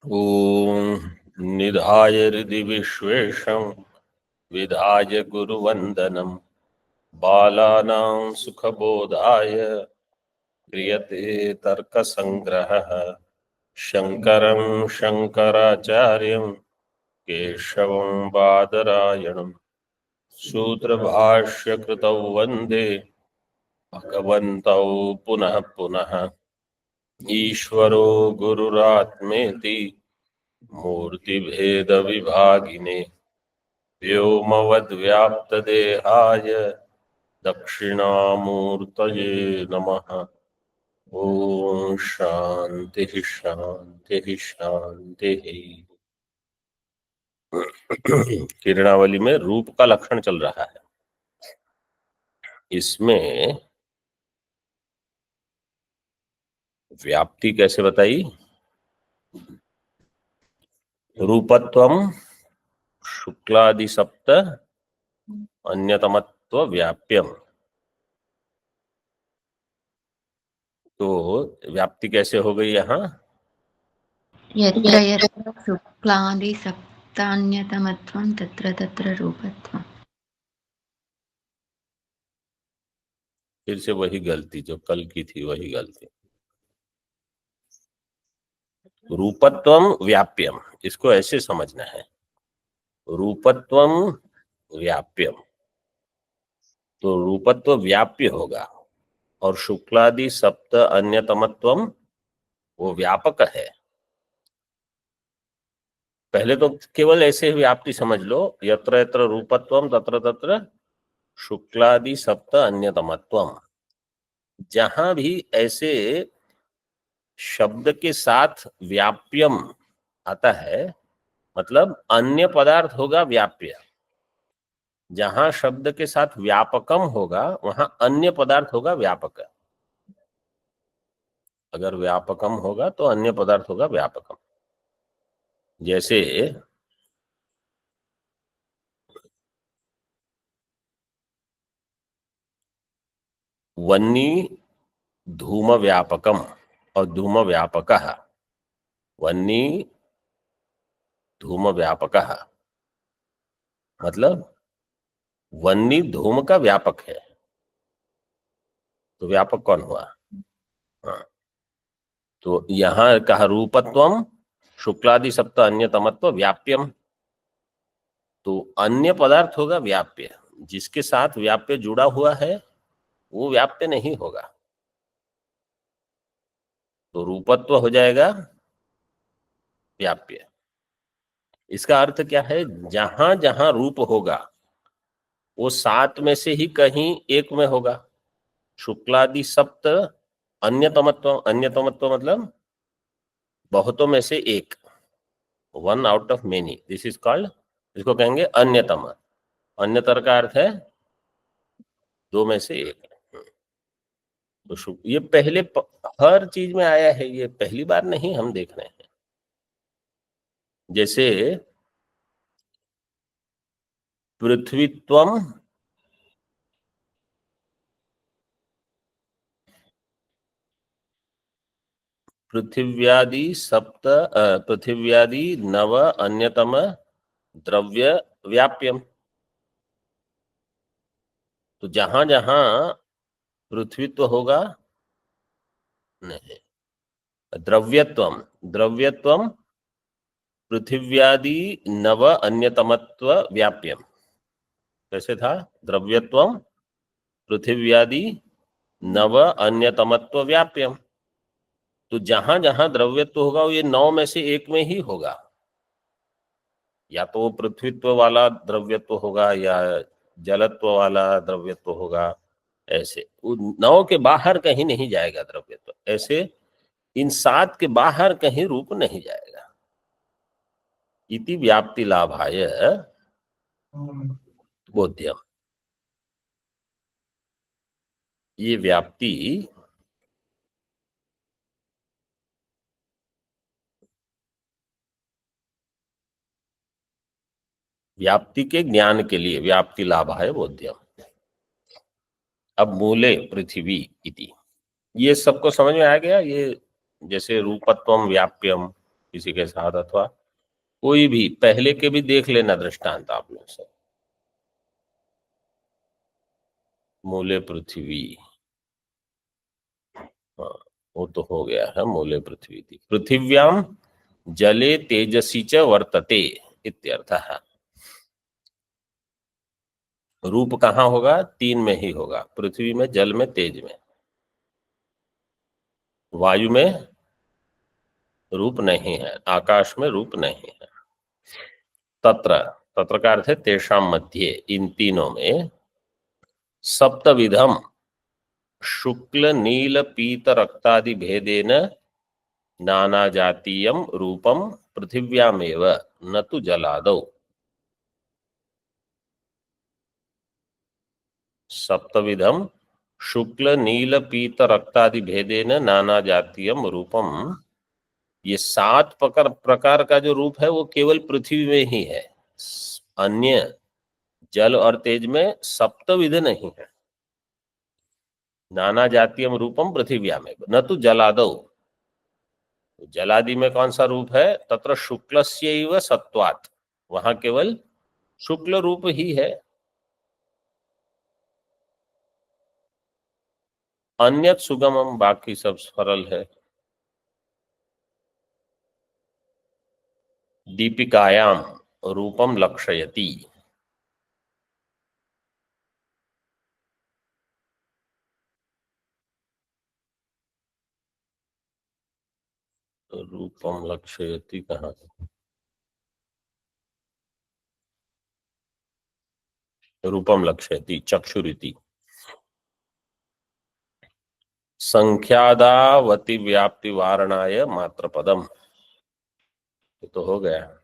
ॐ निधाय हृदि विश्वेशं विधाय गुरुवन्दनं बालानां सुखबोधाय क्रियते तर्कसङ्ग्रहः शङ्करं शङ्कराचार्यं केशवं बादरायणं सूत्रभाष्यकृतौ वन्दे भगवन्तौ पुनः पुनः ईश्वरो गुरुरात्मेति मूर्तिभेदविभागिने व्योमवद्व्याप्तदेहाय दक्षिणामूर्तये नमः। ओम शांति शांति शांति। किरणावली में रूप का लक्षण चल रहा है। इसमें व्याप्ति कैसे बताई? रूपत्वम शुक्लादि सप्त अन्यतमत्व व्याप्यम। तो व्याप्ति कैसे हो गई यहाँ? यत्र यत्र शुक्लादि सप्तान्यतमत्वं तत्र तत्र रूपत्वम्। फिर से वही गलती जो कल की थी, वही गलती। रूपत्वम व्याप्यम, इसको ऐसे समझना है। रूपत्वम व्याप्यम, तो रूपत्व व्याप्य होगा और शुक्लादि सप्त अन्यतमत्वम वो व्यापक है। पहले तो केवल ऐसे व्याप्ति समझ लो, यत्र यत्र रूपत्वम तत्र तत्र शुक्लादि सप्त अन्यतमत्वम। जहां भी ऐसे शब्द के साथ व्याप्यम आता है, मतलब अन्य पदार्थ होगा व्याप्य। जहां शब्द के साथ व्यापकम होगा वहां अन्य पदार्थ होगा व्यापक। अगर व्यापकम होगा तो अन्य पदार्थ होगा व्यापकम। जैसे वन्नी धूम व्यापकम और धूम व्यापकः। वन्नी धूम व्यापकः मतलब वन्नी धूम का व्यापक है। तो व्यापक कौन हुआ? हाँ। तो यहां कहा रूपत्वम शुक्लादि सप्त अन्यतमत्व व्याप्यम। तो अन्य पदार्थ होगा व्याप्य, जिसके साथ व्याप्य जुड़ा हुआ है वो व्याप्य नहीं होगा। तो रूपत्व हो जाएगा व्याप्य। इसका अर्थ क्या है? जहां जहां रूप होगा वो सात में से ही कहीं एक में होगा। शुक्लादि सप्त अन्यतमत्व, अन्यतमत्व मतलब बहुतों में से एक, one out of many, this is called, इसको कहेंगे अन्यतम। अन्यतर का अर्थ है दो में से एक। तो ये पहले हर चीज में आया है, ये पहली बार नहीं हम देख रहे हैं। जैसे पृथ्वीत्वम पृथिव्यादि सप्त पृथिव्यादि नव अन्यतम द्रव्य व्याप्यम। तो जहां जहां पृथ्वीत्व होगा, नहीं, द्रव्यत्वम, द्रव्यत्वम पृथिव्यादि नव अन्यतमत्व व्याप्यम। कैसे था? द्रव्यत्वम पृथिव्यादि नव अन्यतमत्व व्याप्यम। तो जहां जहां द्रव्यत्व होगा वो ये नौ में से एक में ही होगा। या तो पृथ्वीत्व वाला द्रव्यत्व होगा या जलत्व वाला द्रव्यत्व होगा। ऐसे नौ के बाहर कहीं नहीं जाएगा द्रव्यत्व। ऐसे इन सात के बाहर कहीं रूप नहीं जाएगा। इति व्याप्ति लाभाय बोध्यम। ये व्याप्ति व्याप्ति के ज्ञान के लिए व्याप्ति लाभाय बोध्यम। अब मूले पृथ्वी इति, ये सबको समझ में आ गया? ये जैसे रूपत्वम व्याप्यम, किसी के साथ, अथवा कोई भी पहले के भी देख लेना दृष्टांत आप लोग सब। मूले पृथ्वी, हाँ वो तो हो गया है, मूले पृथ्वी थी। पृथिव्याम जले तेजसी च वर्तते इत्यर्थः। रूप कहाँ होगा? तीन में ही होगा, पृथ्वी में, जल में, तेज में। वायु में रूप नहीं है, आकाश में रूप नहीं है। तत्र, तत्र का अर्थ है तेषां मध्ये, इन तीनों में, सप्तविधम शुक्ल नील पीत रक्तादि भेदेन नाना जातीयम रूपम पृथिव्यामेव न तु जलादौ। सप्तविधम शुक्ल नील पीत रक्तादि भेदेन नाना जातीयम रूपम, ये सात प्रकार का जो रूप है वो केवल पृथ्वी में ही है, अन्य जल और तेज में सप्तविध नहीं है। नाना जातीयम रूपम पृथिव्यामेव न तो जलादौ। जलादि में कौन सा रूप है? तत्र शुक्लस्यैव सत्वात्, वहां केवल शुक्ल रूप ही है। अन्यत सुगमम, बाकी सब सरल है। दीपिकायाम रूपम लक्षयति, रूपम लक्षयति कहाँ? रूपम लक्षयति चक्षुरिति। संख्यादावति व्याप्ति वारणाय मात्र पदम, ये तो हो गया।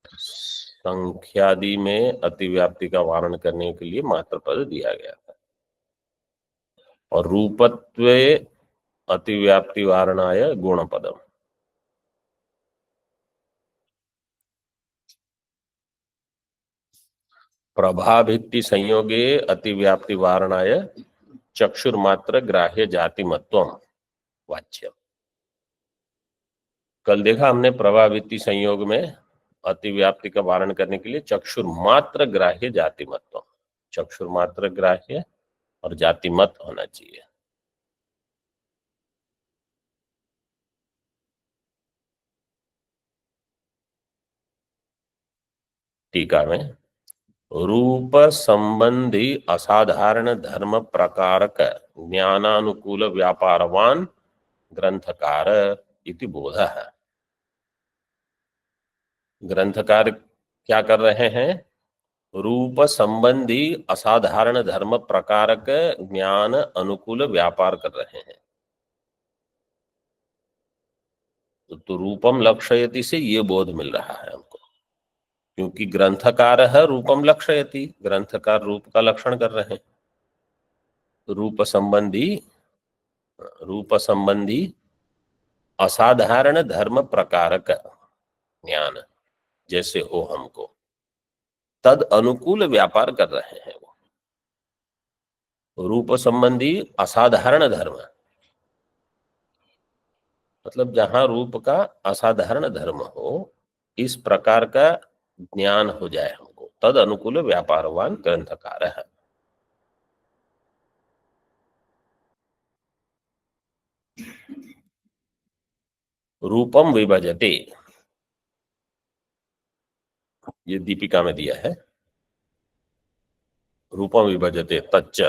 संख्यादि में अतिव्याप्ति का वारण करने के लिए मात्र पद दिया गया था। और रूपत्वे अतिव्याप्ति वारणाय गुण पदम। प्रभाभित्ति संयोगे अतिव्याप्ति वारणाय चक्षुर्मात्र ग्राह्य जातिमत्वम वाच्यम। कल देखा हमने प्रभाभित्ति संयोग में अतिव्याप्ति का वारण करने के लिए चक्षुर्मात्र ग्राह्य जातिमत्वम, चक्षुर्मात्र ग्राह्य और जातिमत होना चाहिए। टीका में रूप संबंधी असाधारण धर्म प्रकारक ज्ञानानुकूल व्यापारवान ग्रंथकार इति बोधः। ग्रंथकार क्या कर रहे हैं? रूप संबंधी असाधारण धर्म प्रकारक ज्ञान अनुकूल व्यापार कर रहे हैं। तो रूपम लक्षयति से ये बोध मिल रहा है हमको, क्योंकि ग्रंथकार है रूपम लक्षयति, ग्रंथकार रूप का लक्षण कर रहे हैं। रूप संबंधी असाधारण धर्म प्रकारक ज्ञान जैसे हो हमको, तद अनुकूल व्यापार कर रहे हैं वो। रूप संबंधी असाधारण धर्म मतलब जहां रूप का असाधारण धर्म हो, इस प्रकार का ज्ञान हो जाए हमको, तद अनुकूल व्यापारवान ग्रंथकार है। रूपम विभजते, ये दीपिका में दिया है। रूपम विभजते तच्च,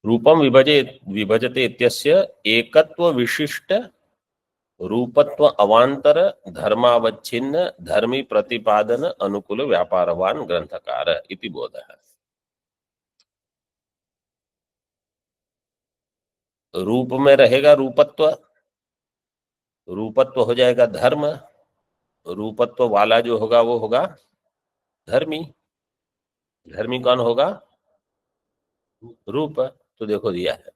रूपम विभजते इत्यस्य एकत्व विशिष्ट रूपत्व अवांतर धर्मावच्छिन्न धर्मी प्रतिपादन अनुकूल व्यापारवान ग्रंथकार इति बोधः। रूप में रहेगा रूपत्व, रूपत्व हो जाएगा धर्म, रूपत्व वाला जो होगा वो होगा धर्मी। धर्मी कौन होगा? रूप। तो देखो दिया है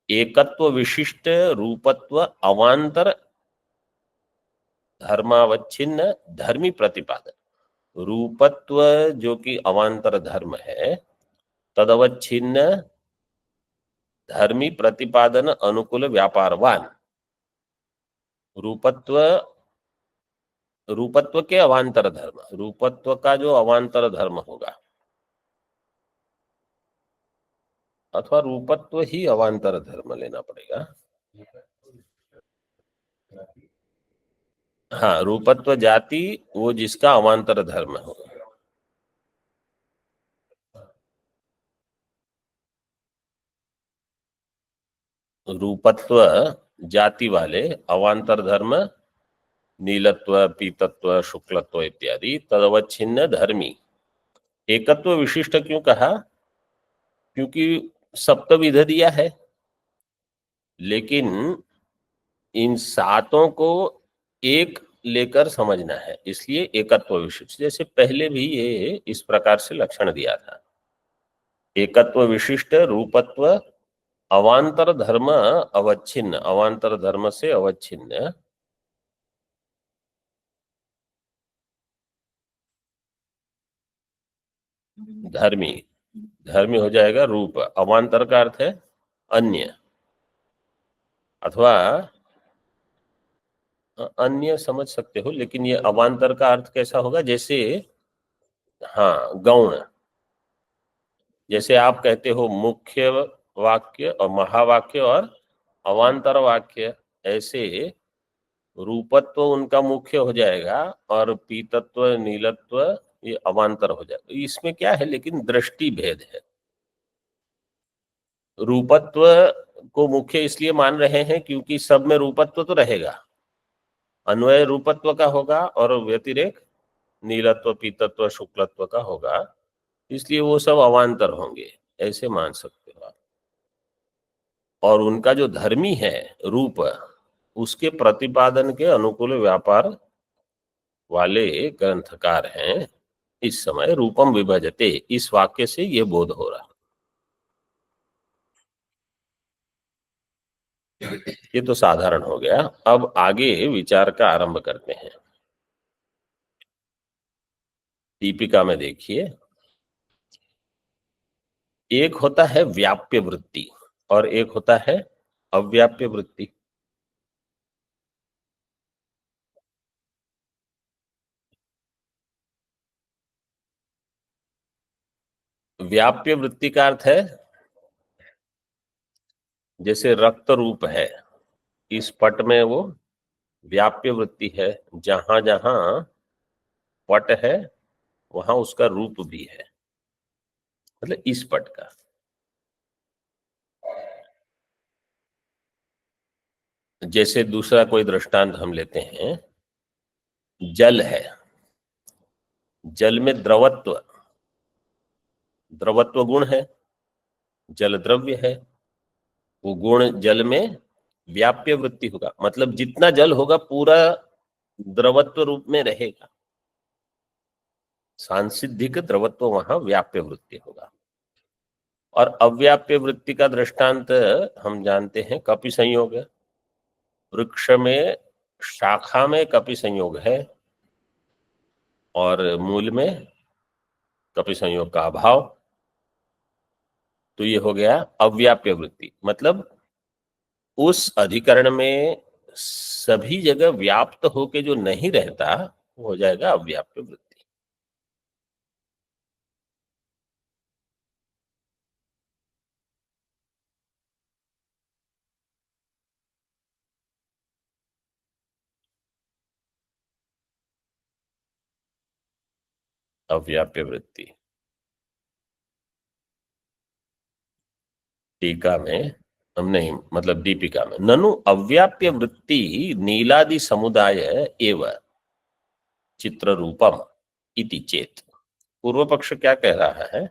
एकत्व विशिष्ट रूपत्व अवांतर धर्मावच्छिन्न धर्मी प्रतिपादन। रूपत्व जो कि अवांतर धर्म है, तदवच्छिन्न धर्मी प्रतिपादन अनुकूल व्यापारवान, रूपत्व रूपत्व के अवांतर धर्म, रूपत्व का जो अवांतर धर्म होगा, अथवा रूपत्व ही अवांतर धर्म लेना पड़ेगा। हाँ, रूपत्व जाति वो जिसका अवांतर धर्म होगा। रूपत्व जाति वाले अवांतर धर्म नीलत्व, पीतत्व, शुक्लत्व इत्यादि तदवच्छिन्न धर्मी। एकत्व विशिष्ट क्यों कहा? क्योंकि सप्तविध दिया है, लेकिन इन सातों को एक लेकर समझना है, इसलिए एकत्व विशिष्ट। जैसे पहले भी ये इस प्रकार से लक्षण दिया था, एकत्व विशिष्ट, रूपत्व, अवांतर धर्म अवच्छिन्न, अवांतर धर्म से अवच्छिन्न, धर्मी। धर्मी हो जाएगा रूप, अवांतर का अर्थ है अन्य, अथवा अन्य समझ सकते हो, लेकिन ये अवांतर का अर्थ कैसा होगा? जैसे हाँ, गौण। जैसे आप कहते हो मुख्य वाक्य और महावाक्य और अवांतर वाक्य, ऐसे रूपत्व उनका मुख्य हो जाएगा और पीतत्व, नीलत्व ये अवांतर हो जाएगा। इसमें क्या है, लेकिन दृष्टि भेद है। रूपत्व को मुख्य इसलिए मान रहे हैं क्योंकि सब में रूपत्व तो रहेगा, अन्वय रूपत्व का होगा और व्यतिरेक नीलत्व, पीतत्व, शुक्लत्व का होगा, इसलिए वो सब अवांतर होंगे, ऐसे मान सकते हो आप। और उनका जो धर्मी है रूप, उसके प्रतिपादन के अनुकूल व्यापार वाले ग्रंथकार हैं इस समय। रूपम विभजते, इस वाक्य से ये बोध हो रहा। ये तो साधारण हो गया। अब आगे विचार का आरंभ करते हैं। दीपिका में देखिए, एक होता है व्याप्य वृत्ति और एक होता है अव्याप्य वृत्ति। व्याप्य वृत्ति का अर्थ है जैसे रक्त रूप है, इस पट में वो व्याप्य वृत्ति है, जहां जहां पट है वहां उसका रूप भी है, मतलब इस पट का। जैसे दूसरा कोई दृष्टांत हम लेते हैं, जल है, जल में द्रवत्व, द्रवत्व गुण है, जल द्रव्य है, वो गुण जल में व्याप्य वृत्ति होगा, मतलब जितना जल होगा पूरा द्रवत्व रूप में रहेगा, सांसिधिक द्रवत्व वहां व्याप्य वृत्ति होगा। और अव्याप्य वृत्ति का दृष्टांत हम जानते हैं, कपि संयोग है। वृक्ष में शाखा में कपि संयोग है और मूल में कपि संयोग का अभाव, तो ये हो गया अव्याप्य वृत्ति। मतलब उस अधिकरण में सभी जगह व्याप्त होके जो नहीं रहता वो हो जाएगा अव्याप्य वृत्ति। अव्याप्य वृत्ति टीका में हम नहीं, मतलब दीपिका में, ननु अव्याप्य वृत्ति नीलादि समुदाय एव चित्र रूपम इति चेत। पूर्व पक्ष क्या कह रहा है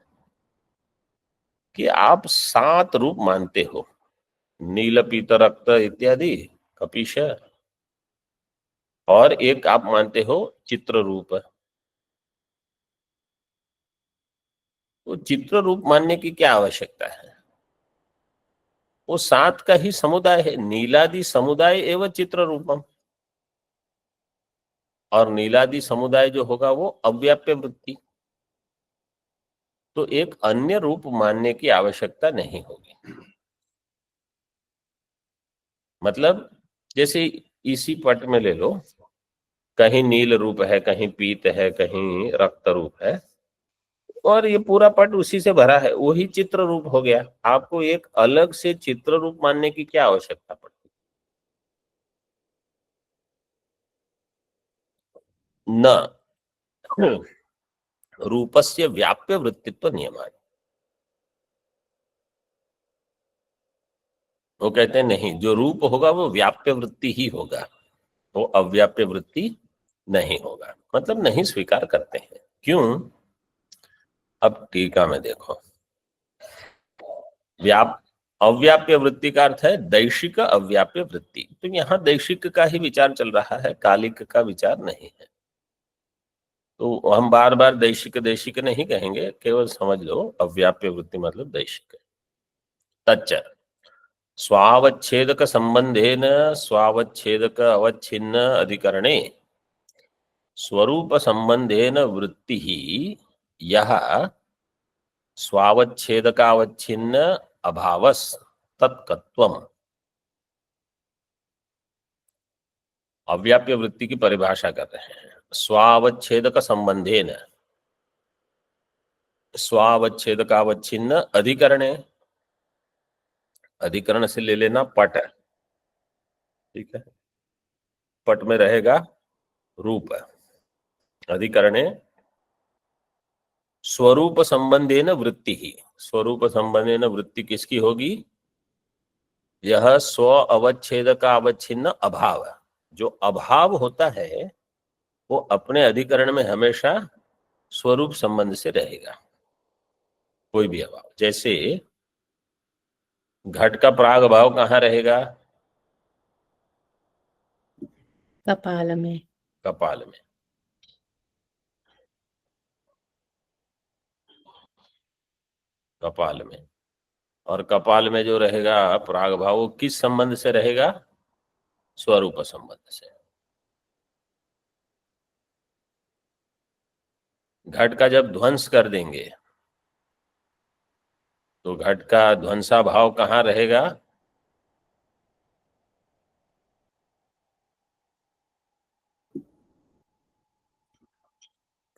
कि आप 7 रूप मानते हो, नील, पीत, रक्त इत्यादि, कपीश, और एक आप मानते हो चित्र रूप। वो चित्र रूप मानने की क्या आवश्यकता है? वो 7 का ही समुदाय है, नीलादि समुदाय एवं चित्र रूपम। और नीलादि समुदाय जो होगा वो अव्याप्य वृत्ति, तो एक अन्य रूप मानने की आवश्यकता नहीं होगी। मतलब जैसे इसी पट में ले लो, कहीं नील रूप है, कहीं पीत है, कहीं रक्त रूप है, और ये पूरा पट उसी से भरा है, वही चित्र रूप हो गया। आपको एक अलग से चित्र रूप मानने की क्या आवश्यकता पड़ती? न रूपस्य व्याप्य वृत्तित्व नियमान। वो कहते हैं नहीं, जो रूप होगा वो व्याप्य वृत्ति ही होगा, वो अव्याप्य वृत्ति नहीं होगा, मतलब नहीं स्वीकार करते हैं। क्यों? अब टीका में देखो, व्याप अव्याप्य वृत्ति का अर्थ है दैशिक अव्याप्य वृत्ति। तो यहाँ दैशिक का ही विचार चल रहा है, कालिक का विचार नहीं है। तो हम बार बार दैशिक दैशिक नहीं कहेंगे, केवल समझ लो अव्याप्य वृत्ति मतलब दैशिक। तच्च स्वावच्छेदक संबंधेन स्वावच्छेदक अवच्छिन्न अधिकरणे स्वरूप संबंधेन वृत्ति ही यह स्वावच्छेदकावच्छिन्न अभावस तत्कत्वम। अव्याप्य वृत्ति की परिभाषा कर रहे हैं। स्वावच्छेदक संबंधेन, स्वावच्छेदकावच्छिन्न अधिकरणे, अधिकरण से ले लेना पट, ठीक है, पट में रहेगा रूप, अधिकरणे स्वरूप संबंधेन वृत्ति ही, स्वरूप संबंधेन वृत्ति किसकी होगी? यह स्व अवच्छेद का अवच्छिन्न अभाव, जो अभाव होता है वो अपने अधिकरण में हमेशा स्वरूप संबंध से रहेगा। कोई भी अभाव, जैसे घट का प्राग भाव कहाँ रहेगा? कपाल में। कपाल में। कपाल में, और कपाल में जो रहेगा प्राग भाव वो किस संबंध से रहेगा? स्वरूप संबंध से। घट का जब ध्वंस कर देंगे तो घट का ध्वंसा भाव कहाँ रहेगा?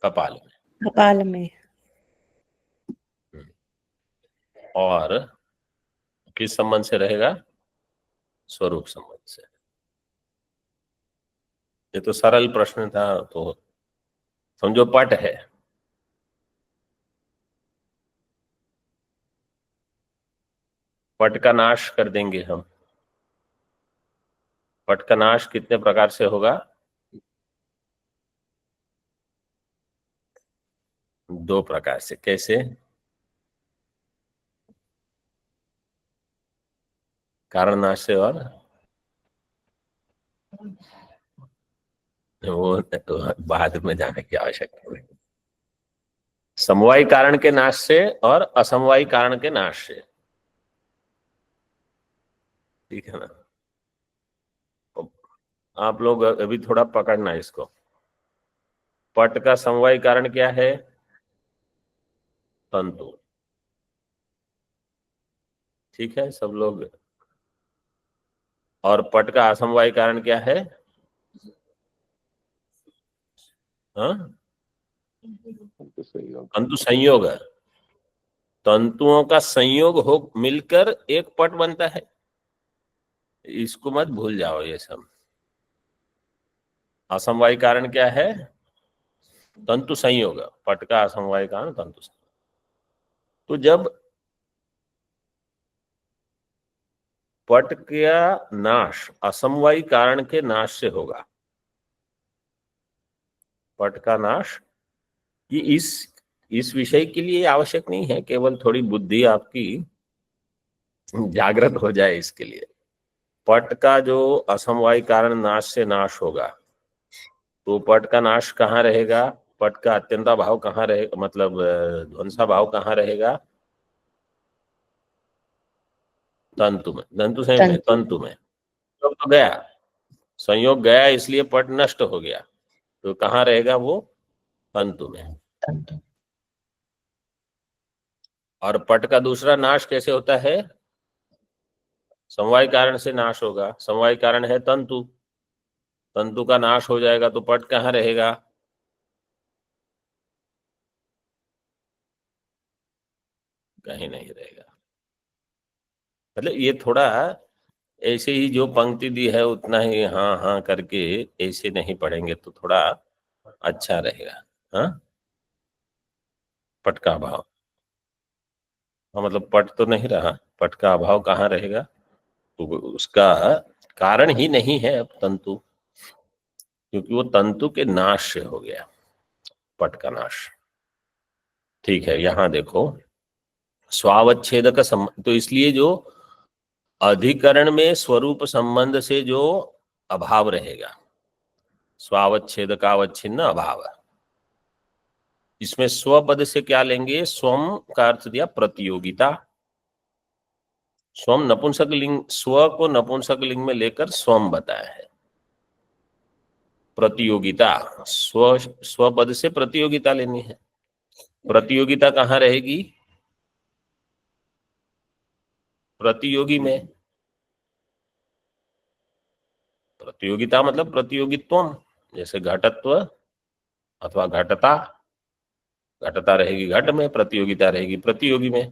कपाल में। कपाल में। और किस संबंध से रहेगा? स्वरूप संबंध से। ये तो सरल प्रश्न था, तो समझो पट है, पट का नाश कर देंगे हम। पट का नाश कितने प्रकार से होगा? दो प्रकार से। कैसे? कारण नाश से, और वो तो बाद में जाने की आवश्यकता नहीं। समवायी कारण के नाश से और असमवायी कारण के नाश से, ठीक है ना? आप लोग अभी थोड़ा पकड़ना इसको। पट का समवायी कारण क्या है? तंतु, ठीक है सब लोग। और पट का असमवायी कारण क्या है? हाँ, तंतु संयोग है। तंतुओं का संयोग हो मिलकर एक पट बनता है, इसको मत भूल जाओ ये सब। असमवायी कारण क्या है? तंतु संयोग। पट का असमवायी कारण तंतु संयोग। तो जब पट का नाश असमवायी कारण के नाश से होगा, पट का नाश, ये इस विषय के लिए आवश्यक नहीं है, केवल थोड़ी बुद्धि आपकी जागृत हो जाए इसके लिए। पट का जो असमवायी कारण नाश से नाश होगा, तो पट का नाश कहाँ रहेगा? पट का अत्यंता भाव कहाँ रहेगा, मतलब ध्वंसा भाव कहाँ रहेगा? तंतु में। तंतु संयोग में, तंतु में। तो गया संयोग गया, इसलिए पट नष्ट हो गया, तो कहाँ रहेगा वो? तंतु में। और पट का दूसरा नाश कैसे होता है? समवाय कारण से नाश होगा। समवाय कारण है तंतु, तंतु का नाश हो जाएगा तो पट कहाँ रहेगा? कहीं नहीं रहेगा। मतलब ये थोड़ा ऐसे ही जो पंक्ति दी है उतना ही हाँ हाँ करके ऐसे नहीं पढ़ेंगे तो थोड़ा अच्छा रहेगा। हाँ, पट का अभाव, हाँ मतलब पट तो नहीं रहा, पट का अभाव कहाँ रहेगा? तो उसका कारण ही नहीं है अब तंतु, क्योंकि वो तंतु के नाश से हो गया, पट का नाश। ठीक है, यहां देखो स्वावच्छेद का तो इसलिए जो अधिकरण में स्वरूप संबंध से जो अभाव रहेगा, स्वावच्छेद का अवच्छिन्न अभाव, इसमें स्व पद से क्या लेंगे? स्वम का अर्थ दिया प्रतियोगिता। स्वम नपुंसक लिंग, स्व को नपुंसक लिंग में लेकर स्वम बताया है। प्रतियोगिता, स्व स्व पद से प्रतियोगिता लेनी है। प्रतियोगिता कहाँ रहेगी? प्रतियोगी में। प्रतियोगिता मतलब प्रतियोगित्वम, जैसे घटत्व अथवा घटता, घटता रहेगी घट में, प्रतियोगिता रहेगी प्रतियोगी में।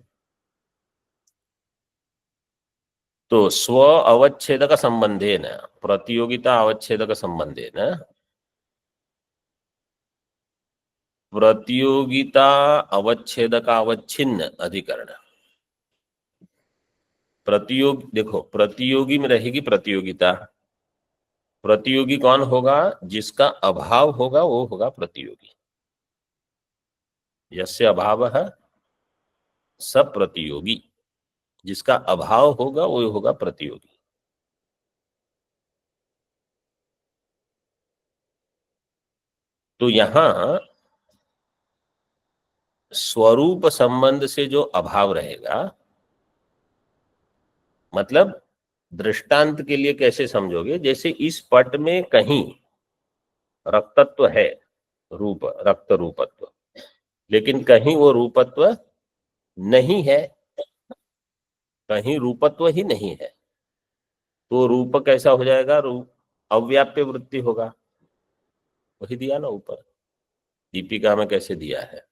तो स्व अवच्छेदक संबंधेन, प्रतियोगिता अवच्छेदक संबंधेन, प्रतियोगिता अवच्छेदक अवच्छिन्न अधिकरण। देखो प्रतियोगी में रहेगी प्रतियोगिता। प्रतियोगी कौन होगा? जिसका अभाव होगा वो होगा प्रतियोगी। यस्य अभावः स प्रतियोगी, जिसका अभाव होगा वो होगा प्रतियोगी। तो यहां स्वरूप संबंध से जो अभाव रहेगा, मतलब दृष्टांत के लिए कैसे समझोगे? जैसे इस पट में कहीं रक्तत्व है, रूप, रक्त रूपत्व, लेकिन कहीं वो रूपत्व नहीं है, कहीं रूपत्व ही नहीं है, तो रूप कैसा हो जाएगा? रूप अव्याप्य वृत्ति होगा। वही दिया ना ऊपर दीपिका में कैसे दिया है,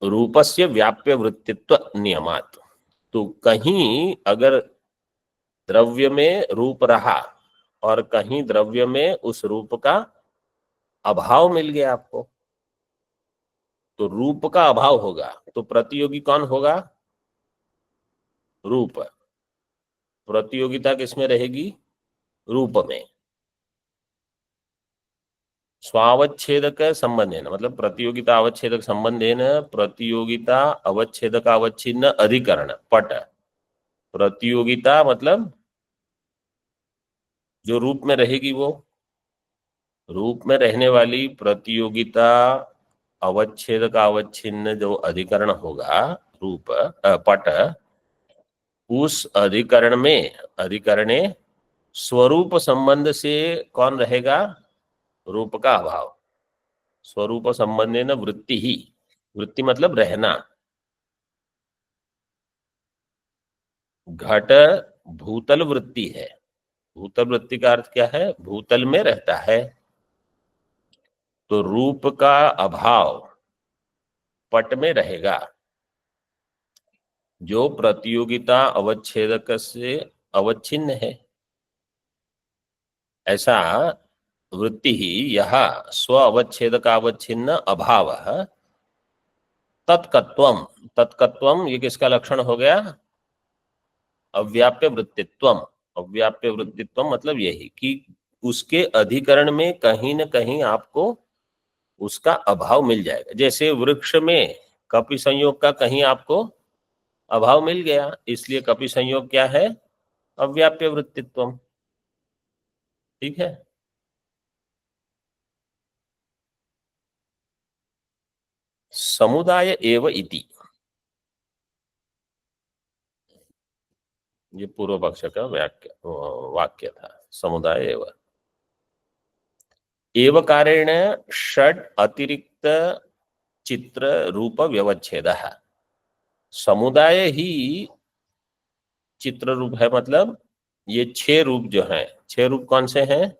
रूपस्य व्याप्य वृत्तित्व नियमात। तो कहीं अगर द्रव्य में रूप रहा और कहीं द्रव्य में उस रूप का अभाव मिल गया आपको, तो रूप का अभाव होगा, तो प्रतियोगी कौन होगा? रूप। प्रतियोगिता किसमें रहेगी? रूप में। स्वावच्छेदक संबंधेन, मतलब प्रतियोगिता अवच्छेदक संबंधेन, प्रतियोगिता अवच्छेदक अवच्छिन्न अधिकरण पट। प्रतियोगिता मतलब जो रूप में रहेगी, वो रूप में रहने वाली प्रतियोगिता अवच्छेदक अवच्छिन्न जो अधिकरण होगा, रूप पट, उस अधिकरण में, अधिकरणे स्वरूप संबंध से कौन रहेगा? रूप का अभाव। स्वरूप संबंधे न वृत्ति ही, वृत्ति मतलब रहना। घट भूतल वृत्ति है, भूतल वृत्ति का अर्थ क्या है? भूतल में रहता है। तो रूप का अभाव पट में रहेगा, जो प्रतियोगिता अवच्छेदक से अवच्छिन्न है। ऐसा वृत्ति ही यह स्व अवच्छेदक अवच्छिन्न अभाव तत्कत्वम। तत्कत्वम ये किसका लक्षण हो गया? अव्याप्य वृत्तित्वम। अव्याप्य वृत्तित्वम मतलब यही कि उसके अधिकरण में कहीं न कहीं आपको उसका अभाव मिल जाएगा। जैसे वृक्ष में कपि संयोग का कहीं आपको अभाव मिल गया, इसलिए कपि संयोग क्या है? अव्याप्य वृत्तित्वम। ठीक है। समुदाय एव इति, ये पूर्व पक्ष का वाक्य था। समुदाय एव एवकारेण षड अतिरिक्त चित्र रूप व्यवच्छेद। समुदाय ही चित्र रूप है। मतलब ये 6 रूप जो हैं, 6 रूप कौन से हैं?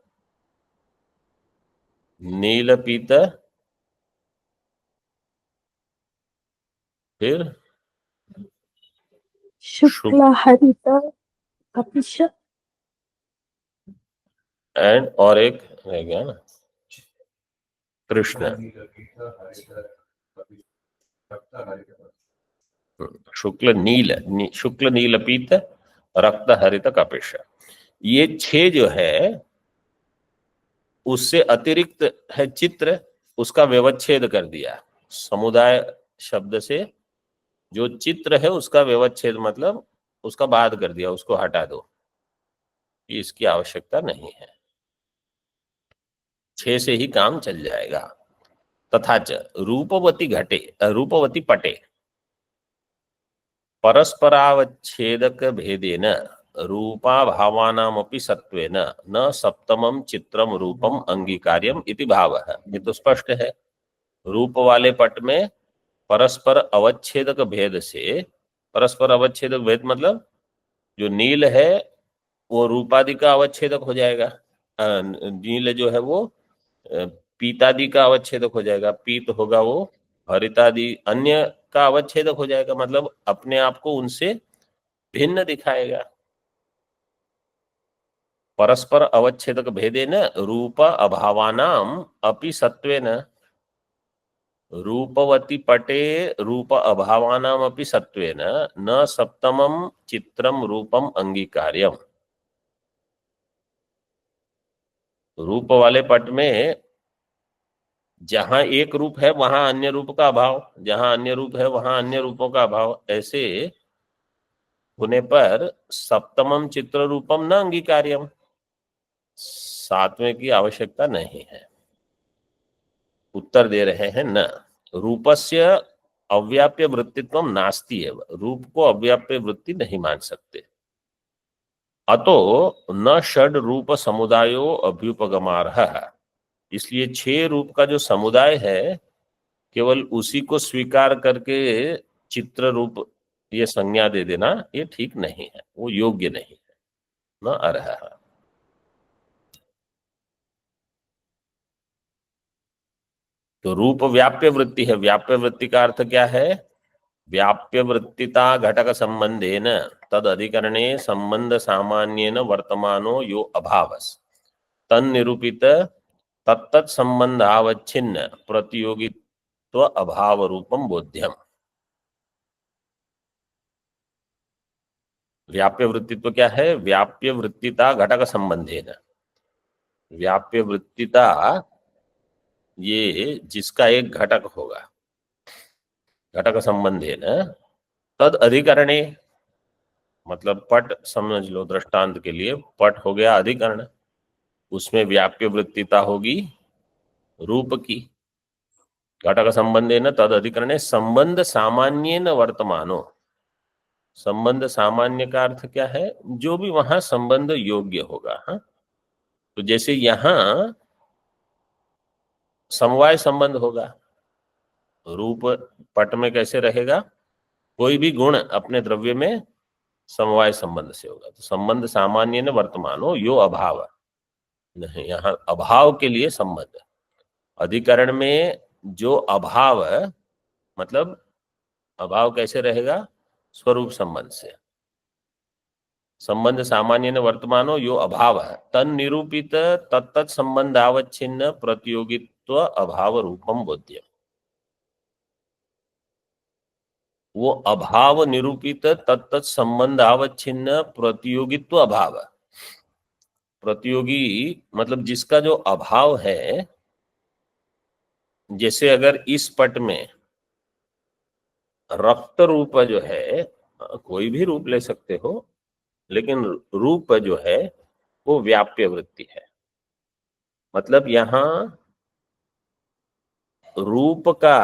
नील, पीत, फिर शुक्ला हरित कपिश एंड और एक रह गया ना, कृष्ण। शुक्ल नील पीत रक्त हरित कपिश, ये 6 जो है उससे अतिरिक्त है चित्र, उसका व्यवच्छेद कर दिया। समुदाय शब्द से जो चित्र है उसका व्यवच्छेद, मतलब उसका बाद कर दिया, उसको हटा दो, इसकी आवश्यकता नहीं है। 6 से ही काम चल जाएगा। तथा च रूपवती घटे रूपवती पटे परस्परावच्छेदक भेदेन रूपाभावानामपि सत्वेन न सप्तमम चित्रम रूपम अंगीकार्यम इति भावः। ये तो स्पष्ट है। रूप वाले पट में परस्पर अवच्छेदक भेद से, परस्पर अवच्छेदक भेद मतलब जो नील है वो रूपादि का अवच्छेदक हो जाएगा, नील जो है वो पीतादि का अवच्छेदक हो जाएगा, पीत होगा वो हरितादि अन्य का अवच्छेदक हो जाएगा, मतलब अपने आप को उनसे भिन्न दिखाएगा। परस्पर अवच्छेदक भेदेन रूप अभावानाम अपि सत्वेन, रूपवती पटे रूप अभावानाम अपि सत्वेन न सप्तमम चित्रम रूपम अंगीकार्यम। रूप वाले पट में जहां एक रूप है वहां अन्य रूप का अभाव, जहां अन्य रूप है वहां अन्य रूपों का अभाव, ऐसे होने पर सप्तमम चित्र रूपम न अंगीकार्यम, 7वें की आवश्यकता नहीं है। उत्तर दे रहे हैं न रूपस्य अव्याप्य वृत्तित्वम नास्ति एव, रूप को अव्याप्य वृत्ति नहीं मान सकते। अतो न षड रूप समुदायो अभ्युपगमार्हः, इसलिए 6 रूप का जो समुदाय है केवल उसी को स्वीकार करके चित्र रूप ये संज्ञा दे देना ये ठीक नहीं है, वो योग्य नहीं है, न अर्ह। तो रूप व्याप्य वृत्ति है। व्याप्य वृत्ति का अर्थ क्या है? व्याप्य वृत्तिता घटक संबंधेन तद अधिकरणे संबंध सामान्येन वर्तमानो यो अभावस् तन निरूपित तत्त संबंधावच्छिन्न प्रतियोगित्व अभाव रूपम बोध्यम। व्याप्य वृत्तित्व क्या है? व्याप्य वृत्तिता घटक संबंधेन, व्याप्य वृत्तिता ये जिसका एक घटक होगा, घटक संबंधेन तद अधिकरणे, मतलब पट समझ लो, दृष्टांत के लिए पट हो गया अधिकरण, उसमें व्याप्य वृत्तिता होगी रूप की। घटक संबंधेन तद अधिकरणे संबंध सामान्येन वर्तमानो, संबंध सामान्य का अर्थ क्या है? जो भी वहां संबंध योग्य होगा। हाँ, तो जैसे यहां समवाय संबंध होगा, रूप पट में कैसे रहेगा? कोई भी गुण अपने द्रव्य में समवाय संबंध से होगा। तो संबंध सामान्य न वर्तमानो यो अभाव, नहीं, यहाँ अभाव के लिए संबंध। अधिकरण में जो अभाव मतलब अभाव कैसे रहेगा? स्वरूप संबंध से। संबंध सामान्य न वर्तमानो यो अभाव तन निरूपित तत्त संबंधावच्छिन्न प्रतियोगित्व अभाव रूपम बोध्य। वो अभाव निरूपित तत्त संबंधावच्छिन्न प्रतियोगित्व अभाव, प्रतियोगी मतलब जिसका जो अभाव है। जैसे अगर इस पट में रक्त रूप जो है, कोई भी रूप ले सकते हो, लेकिन रूप जो है वो व्याप्य वृत्ति है, मतलब यहां रूप का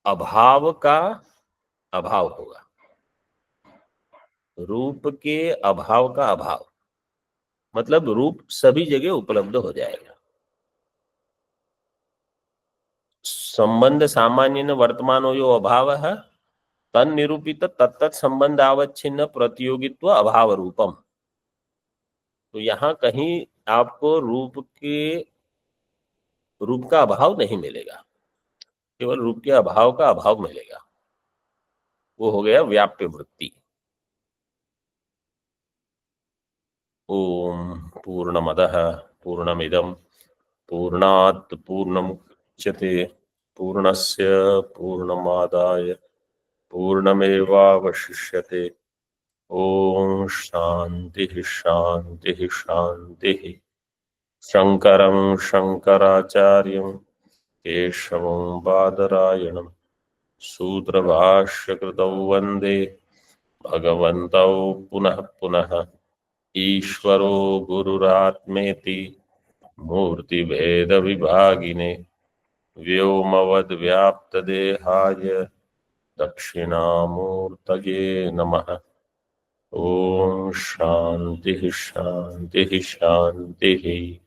अभाव का अभाव होगा, रूप के अभाव का अभाव, मतलब रूप सभी जगह उपलब्ध हो जाएगा। संबंध सामान्य न वर्तमान हो यो अभाव है, तन निरूपित तत्त संबंध आवच्छिन्न प्रतियोगित्व अभाव रूपम। तो यहाँ कहीं आपको रूप का अभाव नहीं मिलेगा, केवल रूप के अभाव का अभाव मिलेगा। वो हो गया व्याप्य वृत्ति। ओम पूर्णमदः पूर्णमिदं पूर्णात् पूर्णमुच्यते पूर्णस्य पूर्णमादाय पूर्णमेवावशिष्यते। ओम शांति शांति शांति। शंकरं शंकराचार्यं केशवं बादरायणं सूत्रभाष्यकृतौ वन्दे भगवन्तौ पुनः पुनः। ईश्वरो गुरुरात्मेति मूर्तिभेदविभागिने व्योमवद्व्याप्तदेहाय दक्षिणामूर्तये नमः। ओम शांति शांति शांति।